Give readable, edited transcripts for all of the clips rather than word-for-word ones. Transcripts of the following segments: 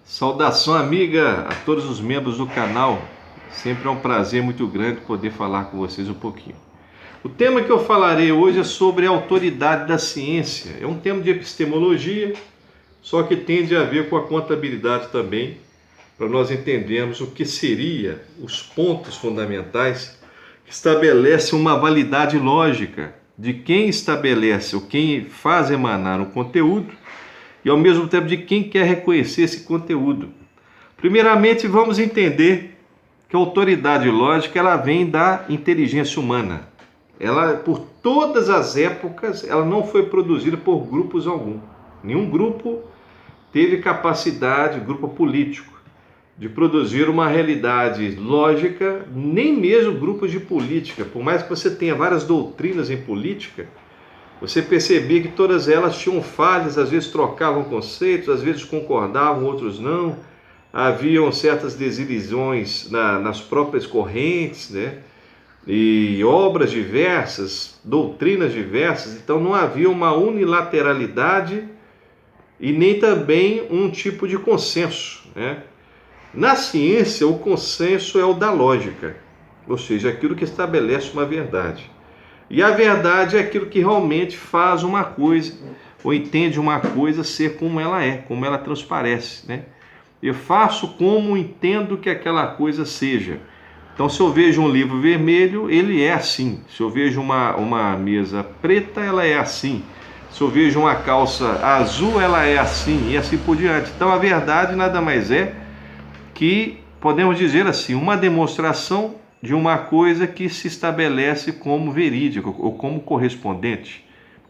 Saudação amiga a todos os membros do canal, sempre é um prazer muito grande poder falar com vocês um pouquinho. O tema que eu falarei hoje é sobre a autoridade da ciência. É um tema de epistemologia, só que tende a ver com a contabilidade também, para nós entendermos o que seria os pontos fundamentais que estabelecem uma validade lógica de quem estabelece ou quem faz emanar um conteúdo e ao mesmo tempo de quem quer reconhecer esse conteúdo. Primeiramente, vamos entender que a autoridade lógica ela vem da inteligência humana. Ela, por todas as épocas, ela não foi produzida por grupos algum. Nenhum grupo teve capacidade, grupo político, de produzir uma realidade lógica, nem mesmo grupos de política. Por mais que você tenha várias doutrinas em política, você percebia que todas elas tinham falhas, às vezes trocavam conceitos, às vezes concordavam, outros não. Haviam certas desilusões nas próprias correntes, né? E obras diversas, doutrinas diversas. Então não havia uma unilateralidade e nem também um tipo de consenso, né? Na ciência, o consenso é o da lógica, ou seja, aquilo que estabelece uma verdade. E a verdade é aquilo que realmente faz uma coisa, ou entende uma coisa ser como ela é, como ela transparece, né? Eu faço como entendo que aquela coisa seja. Então, se eu vejo um livro vermelho, ele é assim. Se eu vejo uma mesa preta, ela é assim. Se eu vejo uma calça azul, ela é assim, e assim por diante. Então, a verdade nada mais é que, podemos dizer assim, uma demonstração de uma coisa que se estabelece como verídica ou como correspondente,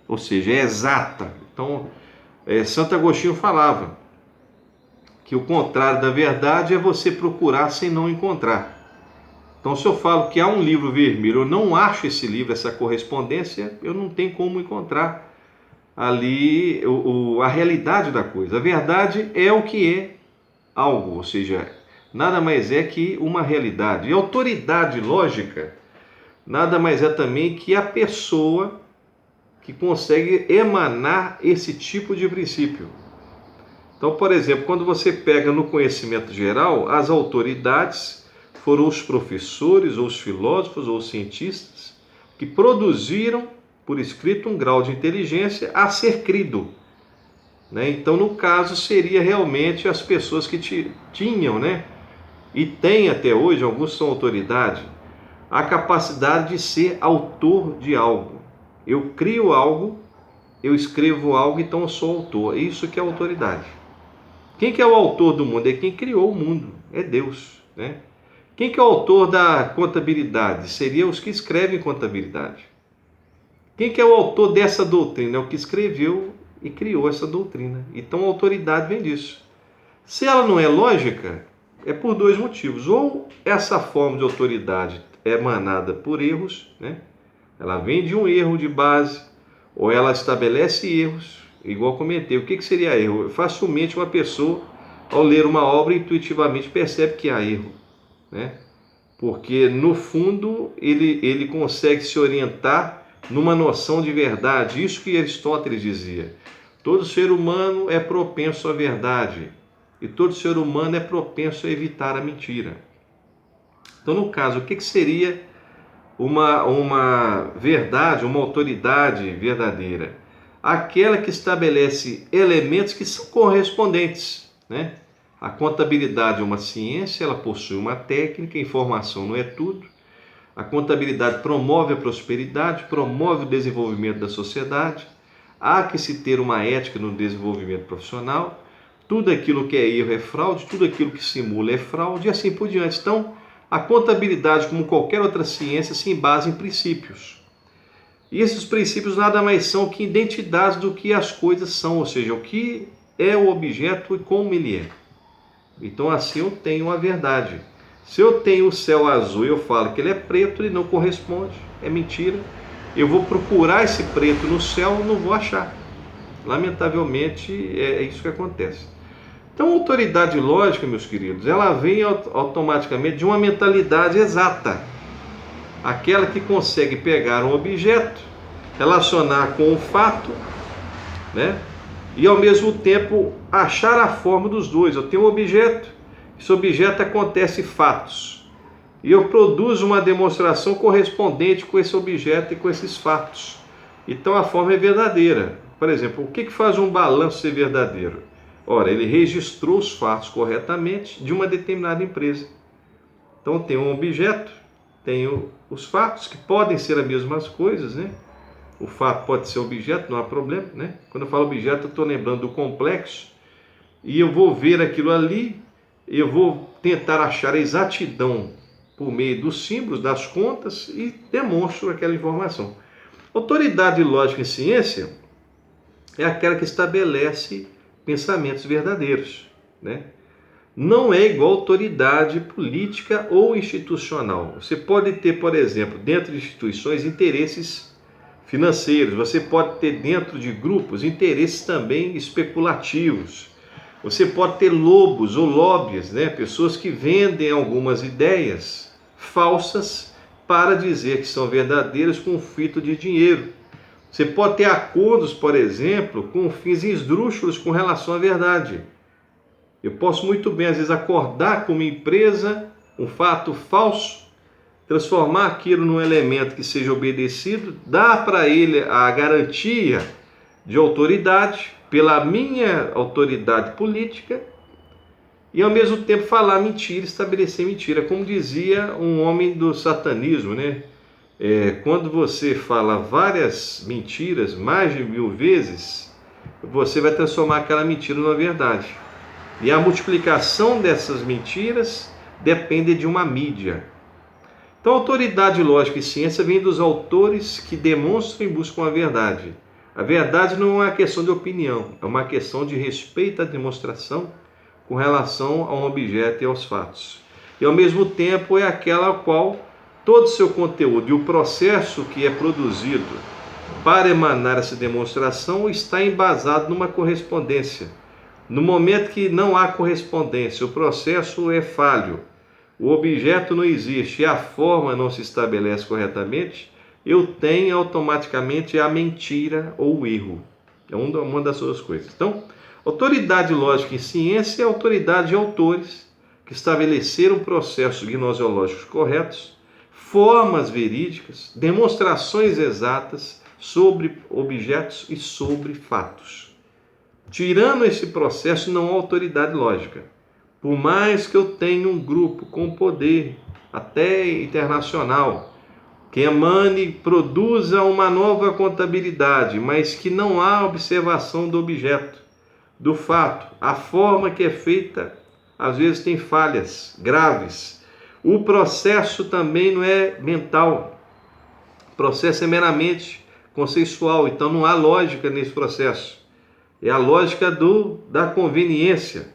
ou seja, é exata. Então, Santo Agostinho falava que o contrário da verdade é você procurar sem não encontrar. Então, se eu falo que há um livro vermelho, eu não acho esse livro, essa correspondência, eu não tenho como encontrar ali a realidade da coisa. A verdade é o que é algo, ou seja, nada mais é que uma realidade. E autoridade lógica nada mais é também que a pessoa que consegue emanar esse tipo de princípio. Então, por exemplo, quando você pega no conhecimento geral, as autoridades foram os professores, ou os filósofos, ou os cientistas que produziram por escrito um grau de inteligência a ser crido. Então, no caso, seria realmente as pessoas que tinham, né? E tem até hoje, alguns são autoridade, a capacidade de ser autor de algo. Eu crio algo, eu escrevo algo, então eu sou autor. É isso que é autoridade. Quem que é o autor do mundo? É quem criou o mundo, é Deus, né? Quem que é o autor da contabilidade? Seria os que escrevem contabilidade. Quem que é o autor dessa doutrina? É o que escreveu e criou essa doutrina. Então a autoridade vem disso. Se ela não é lógica, é por dois motivos. Ou essa forma de autoridade é emanada por erros, né? Ela vem de um erro de base, ou ela estabelece erros, igual comentei. O que seria erro? Facilmente uma pessoa, ao ler uma obra, intuitivamente percebe que há erro, né? Porque no fundo ele consegue se orientar numa noção de verdade. Isso que Aristóteles dizia. Todo ser humano é propenso à verdade. E todo ser humano é propenso a evitar a mentira. Então, no caso, o que seria uma verdade, uma autoridade verdadeira? Aquela que estabelece elementos que são correspondentes, né? A contabilidade é uma ciência, ela possui uma técnica, informação não é tudo. A contabilidade promove a prosperidade, promove o desenvolvimento da sociedade. Há que se ter uma ética no desenvolvimento profissional. Tudo aquilo que é erro é fraude, tudo aquilo que simula é fraude e assim por diante. Então, a contabilidade, como qualquer outra ciência, se embasa em princípios. E esses princípios nada mais são que identidades do que as coisas são, ou seja, o que é o objeto e como ele é. Então, assim eu tenho a verdade. Se eu tenho o céu azul e eu falo que ele é preto, ele não corresponde, é mentira. Eu vou procurar esse preto no céu, não vou achar. Lamentavelmente, é isso que acontece. Então, a autoridade lógica, meus queridos, ela vem automaticamente de uma mentalidade exata. Aquela que consegue pegar um objeto, relacionar com um fato, né? E ao mesmo tempo achar a forma dos dois. Eu tenho um objeto, esse objeto acontece fatos. E eu produzo uma demonstração correspondente com esse objeto e com esses fatos. Então a forma é verdadeira. Por exemplo, o que faz um balanço ser verdadeiro? Ora, ele registrou os fatos corretamente de uma determinada empresa. Então tem um objeto, tenho os fatos, que podem ser as mesmas coisas, né? O fato pode ser objeto, não há problema, né? Quando eu falo objeto, eu estou lembrando do complexo, e eu vou ver aquilo ali, eu vou tentar achar a exatidão por meio dos símbolos, das contas, e demonstro aquela informação. Autoridade lógica em ciência é aquela que estabelece pensamentos verdadeiros, né? Não é igual autoridade política ou institucional. Você pode ter, por exemplo, dentro de instituições, interesses financeiros. Você pode ter dentro de grupos interesses também especulativos. Você pode ter lobos ou lobbies, né? Pessoas que vendem algumas ideias falsas para dizer que são verdadeiras com o fito de dinheiro. Você pode ter acordos, por exemplo, com fins esdrúxulos com relação à verdade. Eu posso muito bem, às vezes, acordar com uma empresa, um fato falso, transformar aquilo num elemento que seja obedecido, dar para ele a garantia de autoridade, pela minha autoridade política, e ao mesmo tempo falar mentira, estabelecer mentira. Como dizia um homem do satanismo, né? Quando você fala várias mentiras, mais de 1000 vezes, você vai transformar aquela mentira numa verdade. E a multiplicação dessas mentiras depende de uma mídia. Então, autoridade lógica e ciência vem dos autores que demonstram e buscam a verdade. A verdade não é uma questão de opinião, é uma questão de respeito à demonstração com relação a um objeto e aos fatos. E, ao mesmo tempo, é aquela a qual todo o seu conteúdo e o processo que é produzido para emanar essa demonstração está embasado numa correspondência. No momento que não há correspondência, o processo é falho, o objeto não existe e a forma não se estabelece corretamente, eu tenho automaticamente a mentira ou o erro. É uma das duas coisas. Então, autoridade lógica em ciência é a autoridade de autores que estabeleceram processos gnoseológicos corretos, formas verídicas, demonstrações exatas sobre objetos e sobre fatos. Tirando esse processo, não há autoridade lógica. Por mais que eu tenha um grupo com poder, até internacional, que emane, produza uma nova contabilidade, mas que não há observação do objeto, do fato, a forma que é feita, às vezes tem falhas graves. O processo também não é mental, o processo é meramente conceitual, então não há lógica nesse processo. É a lógica da conveniência.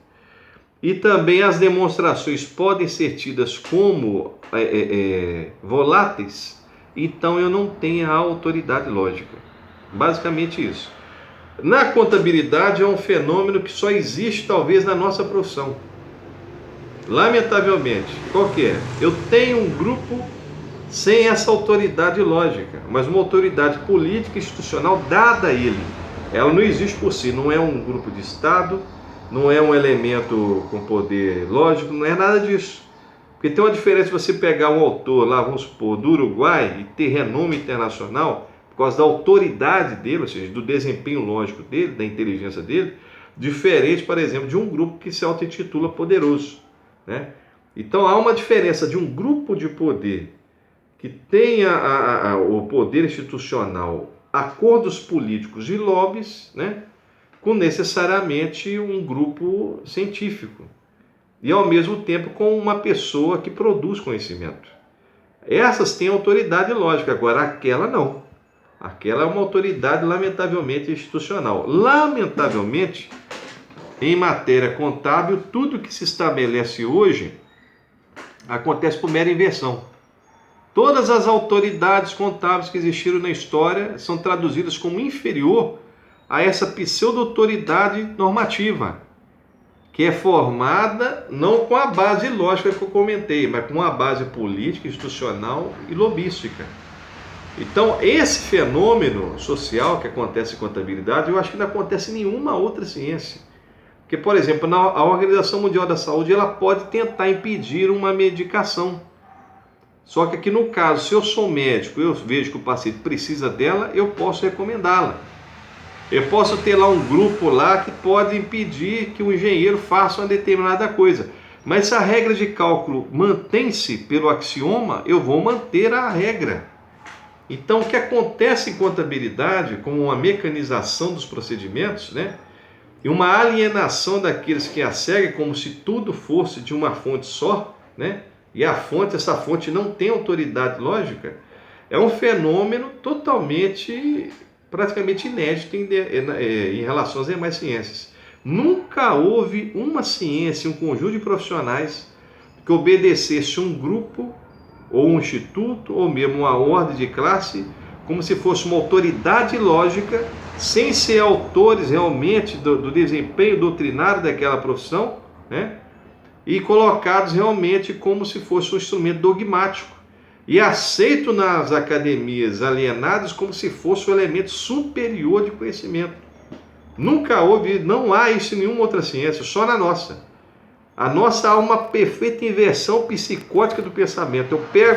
E também as demonstrações podem ser tidas como voláteis, então eu não tenho a autoridade lógica. Basicamente isso. Na contabilidade é um fenômeno que só existe talvez na nossa profissão. Lamentavelmente. Qual que é? Eu tenho um grupo sem essa autoridade lógica, mas uma autoridade política e institucional dada a ele. Ela não existe por si, não é um grupo de Estado, não é um elemento com poder lógico, não é nada disso. Porque tem uma diferença você pegar um autor lá, vamos supor, do Uruguai e ter renome internacional, por causa da autoridade dele, ou seja, do desempenho lógico dele, da inteligência dele, diferente, por exemplo, de um grupo que se auto-intitula poderoso, né? Então há uma diferença de um grupo de poder que tenha o poder institucional, acordos políticos e lobbies, né, com necessariamente um grupo científico e ao mesmo tempo com uma pessoa que produz conhecimento. Essas têm autoridade lógica, agora aquela não. Aquela é uma autoridade lamentavelmente institucional. Lamentavelmente, em matéria contábil, tudo que se estabelece hoje acontece por mera inversão. Todas as autoridades contábeis que existiram na história são traduzidas como inferior a essa pseudo-autoridade normativa, que é formada não com a base lógica que eu comentei, mas com a base política, institucional e lobística. Então, esse fenômeno social que acontece em contabilidade, eu acho que não acontece em nenhuma outra ciência. Porque Porque, por exemplo, a Organização Mundial da Saúde, ela pode tentar impedir uma medicação. Só que aqui no caso, se eu sou médico, eu vejo que o paciente precisa dela, eu posso recomendá-la. Eu posso ter lá um grupo lá que pode impedir que o engenheiro faça uma determinada coisa. Mas se a regra de cálculo mantém-se pelo axioma, eu vou manter a regra. Então, o que acontece em contabilidade, como uma mecanização dos procedimentos, né? E uma alienação daqueles que a seguem como se tudo fosse de uma fonte só, né? E essa fonte não tem autoridade lógica, é um fenômeno praticamente inédito em relação às demais ciências. Nunca houve uma ciência, um conjunto de profissionais que obedecesse um grupo, ou um instituto, ou mesmo uma ordem de classe, como se fosse uma autoridade lógica, sem ser autores realmente do desempenho doutrinário daquela profissão, né? E colocados realmente como se fosse um instrumento dogmático e aceito nas academias alienadas como se fosse um elemento superior de conhecimento. Nunca houve, não há isso em nenhuma outra ciência, só na nossa. A nossa há uma perfeita inversão psicótica do pensamento. Eu pego